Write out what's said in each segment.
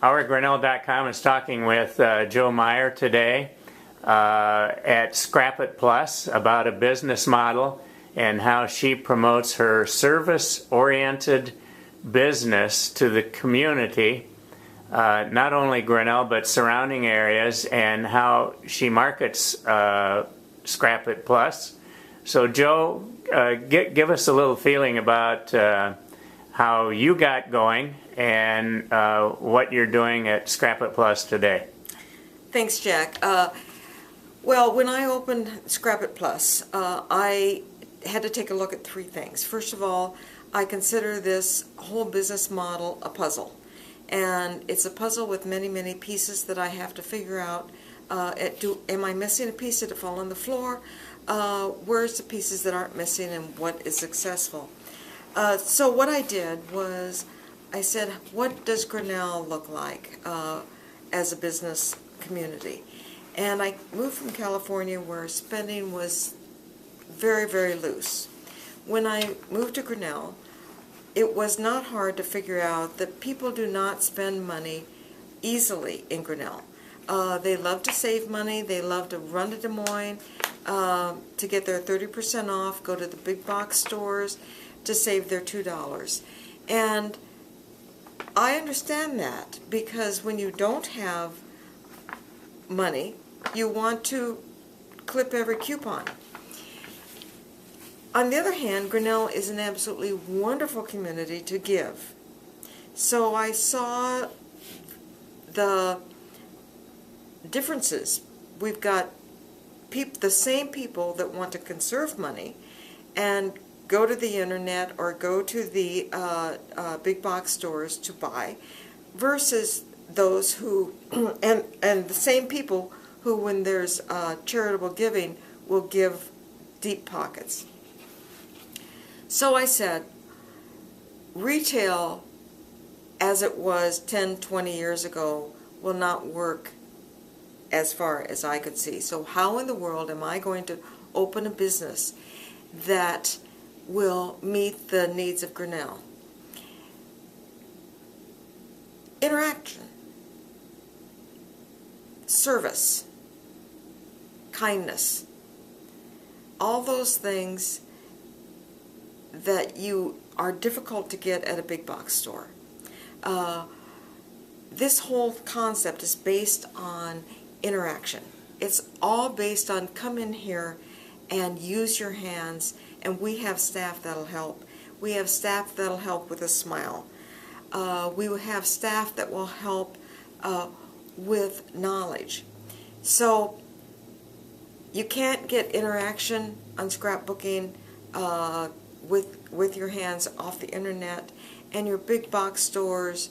OurGrinnell.com is talking with Joe Meyer today at scrapitplus about a business model and how she promotes her service-oriented business to the community, not only Grinnell but surrounding areas, and how she markets scrapitplus. So Joe, give us a little feeling about how you got going and what you're doing at scrapitplus today. Thanks, Jack. Well, when I opened scrapitplus, I had to take a look at three things. First of all, I consider this whole business model a puzzle. And it's a puzzle with many, many pieces that I have to figure out. Am I missing a piece? Did it fall on the floor? Where's the pieces that aren't missing and what is successful? So what I did was I said, what does Grinnell look like as a business community? And I moved from California where spending was very, very loose. When I moved to Grinnell, it was not hard to figure out that people do not spend money easily in Grinnell. They love to save money. They love to run to Des Moines to get their 30% off, go to the big box stores to save their $2. And I understand that, because when you don't have money, you want to clip every coupon. On the other hand, Grinnell is an absolutely wonderful community to give. So I saw the differences. We've got the same people that want to conserve money and go to the internet or go to the big box stores to buy, versus those who, and the same people who, when there's charitable giving, will give deep pockets. So I said, retail as it was 10, 20 years ago will not work as far as I could see. So how in the world am I going to open a business that will meet the needs of Grinnell? Interaction, service, kindness, all those things that you are difficult to get at a big box store. This whole concept is based on interaction. It's all based on come in here and use your hands, and we have staff that'll help. We have staff that'll help with a smile. We will have staff that will help with knowledge. So you can't get interaction on scrapbooking with your hands off the internet, and your big box stores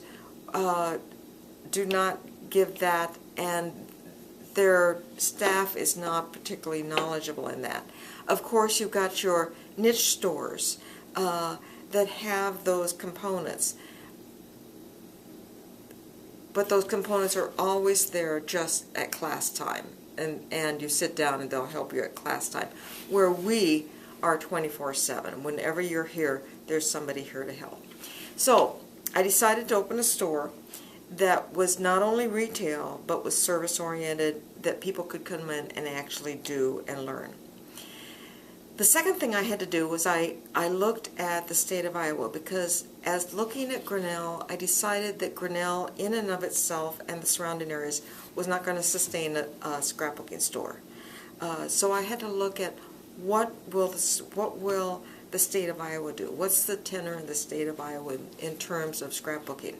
do not give that, and their staff is not particularly knowledgeable in that. Of course, you've got your niche stores that have those components, but those components are always there just at class time, and you sit down and they'll help you at class time, where we are 24/7. Whenever you're here, there's somebody here to help. So I decided to open a store that was not only retail but was service oriented, that people could come in and actually do and learn. The second thing I had to do was I looked at the state of Iowa, because as looking at Grinnell, I decided that Grinnell in and of itself and the surrounding areas was not going to sustain a scrapbooking store. So I had to look at what will the state of Iowa do? What's the tenor in the state of Iowa in terms of scrapbooking?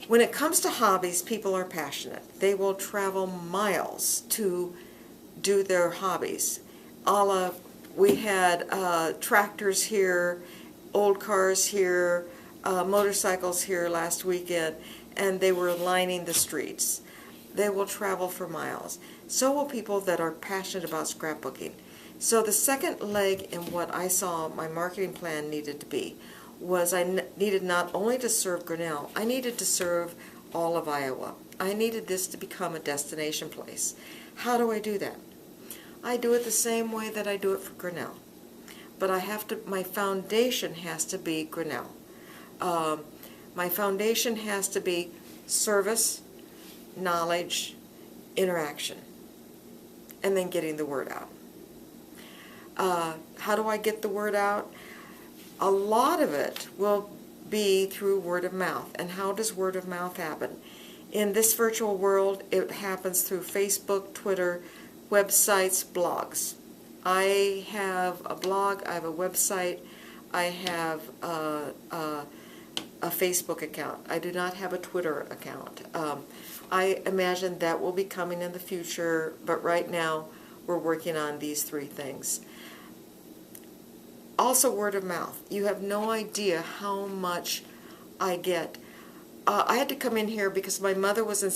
When it comes to hobbies, people are passionate. They will travel miles to do their hobbies. We had tractors here, old cars here, motorcycles here last weekend, and they were lining the streets. They will travel for miles. So will people that are passionate about scrapbooking. So the second leg in what I saw my marketing plan needed to be was I needed not only to serve Grinnell, I needed to serve all of Iowa. I needed this to become a destination place. How do I do that? I do it the same way that I do it for Grinnell. But my foundation has to be Grinnell. My foundation has to be service, knowledge, interaction, and then getting the word out. How do I get the word out? A lot of it will be through word of mouth. And how does word of mouth happen? In this virtual world, it happens through Facebook, Twitter, websites, blogs. I have a blog, I have a website, I have a Facebook account. I do not have a Twitter account. I imagine that will be coming in the future, but right now we're working on these three things. Also, word of mouth. You have no idea how much I get. I had to come in here because my mother was in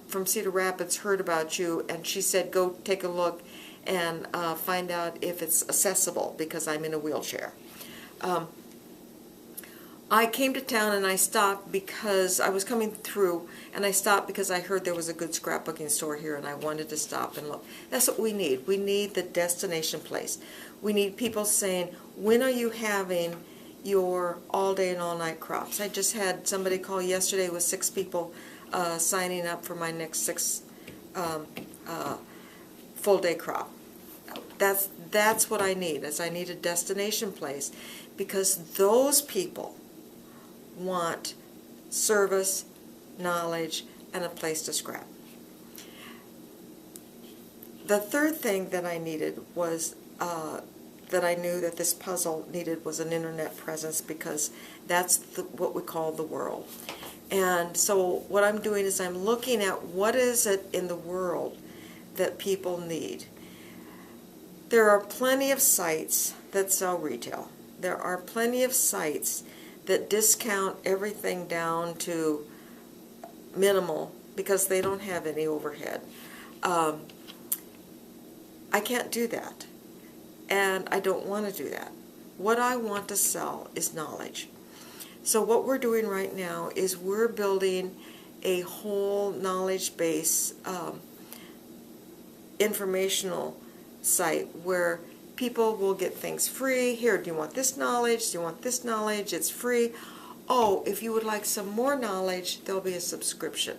from Cedar Rapids, heard about you, and she said, go take a look and find out if it's accessible because I'm in a wheelchair. I came to town and I stopped because I was coming through, and I stopped because I heard there was a good scrapbooking store here and I wanted to stop and look. That's what we need. We need the destination place. We need people saying, when are you having your all day and all night crops? I just had somebody call yesterday with 6 people signing up for my next 6 full day crop. That's what I need, is I need a destination place, because those people want service, knowledge, and a place to scrap. The third thing that I needed was, that I knew that this puzzle needed, was an internet presence, because that's what we call the world. And so what I'm doing is I'm looking at what is it in the world that people need. There are plenty of sites that sell retail. There are plenty of sites that discount everything down to minimal because they don't have any overhead. I can't do that, and I don't want to do that. What I want to sell is knowledge. So what we're doing right now is we're building a whole knowledge base informational site where people will get things free. Here, do you want this knowledge? Do you want this knowledge? It's free. Oh, if you would like some more knowledge, there'll be a subscription.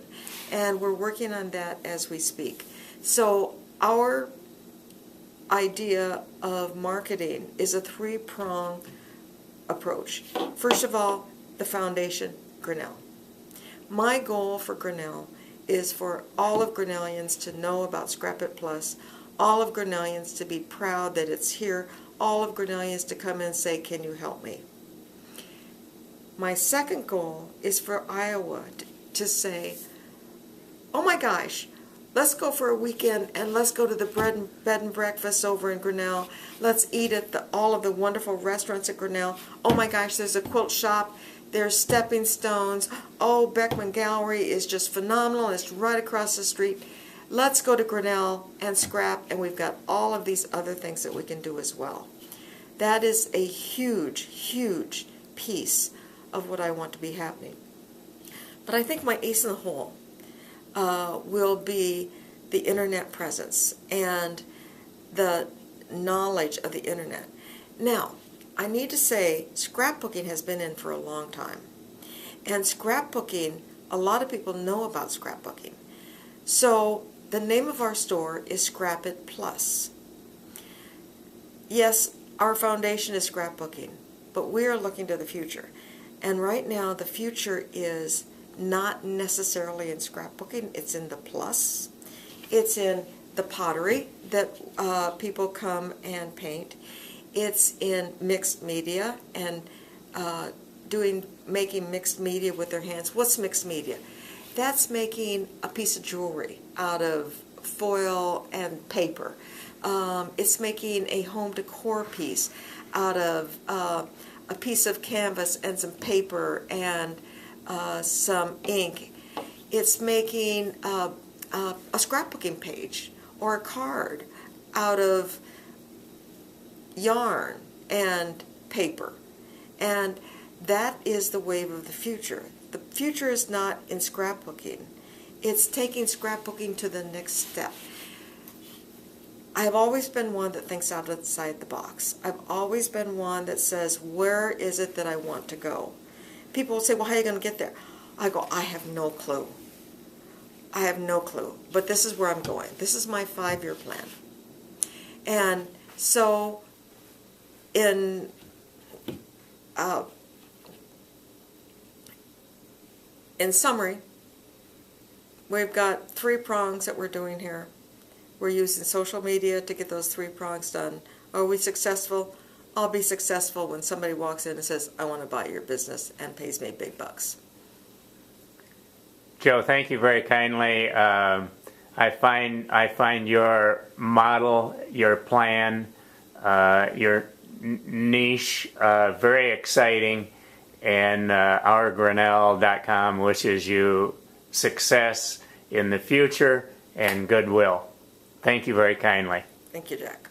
And we're working on that as we speak. So our idea of marketing is a 3-prong approach. First of all, the foundation, Grinnell. My goal for Grinnell is for all of Grinnellians to know about Scrap It Plus, all of Grinnellians to be proud that it's here, all of Grinnellians to come in and say, can you help me? My second goal is for Iowa to say, oh my gosh, let's go for a weekend and let's go to the bed and breakfast over in Grinnell. Let's eat at all of the wonderful restaurants at Grinnell. Oh my gosh, there's a quilt shop. There's Stepping Stones. Oh, Beckman Gallery is just phenomenal. It's right across the street. Let's go to Grinnell and scrap, and we've got all of these other things that we can do as well. That is a huge, huge piece of what I want to be happening. But I think my ace in the hole will be the internet presence and the knowledge of the internet. Now, I need to say scrapbooking has been in for a long time. And scrapbooking, a lot of people know about scrapbooking. So the name of our store is Scrap It Plus. Yes, our foundation is scrapbooking, but we are looking to the future. And right now the future is not necessarily in scrapbooking, it's in the plus. It's in the pottery that people come and paint. It's in mixed media and making mixed media with their hands. What's mixed media? That's making a piece of jewelry out of foil and paper. It's making a home decor piece out of a piece of canvas and some paper and some ink. It's making a scrapbooking page or a card out of yarn and paper. And that is the wave of the future. The future is not in scrapbooking. It's taking scrapbooking to the next step. I have always been one that thinks outside the box. I've always been one that says, where is it that I want to go? People will say, well, how are you going to get there? I go, I have no clue. I have no clue. But this is where I'm going. This is my 5-year plan. And so in summary, we've got 3 prongs that we're doing here. We're using social media to get those 3 prongs done. Are we successful? I'll be successful when somebody walks in and says, I want to buy your business, and pays me big bucks. Joe, thank you very kindly. I find your model, your plan, your niche very exciting, and ourgrinnell.com wishes you success in the future and goodwill. Thank you very kindly. Thank you, Jack.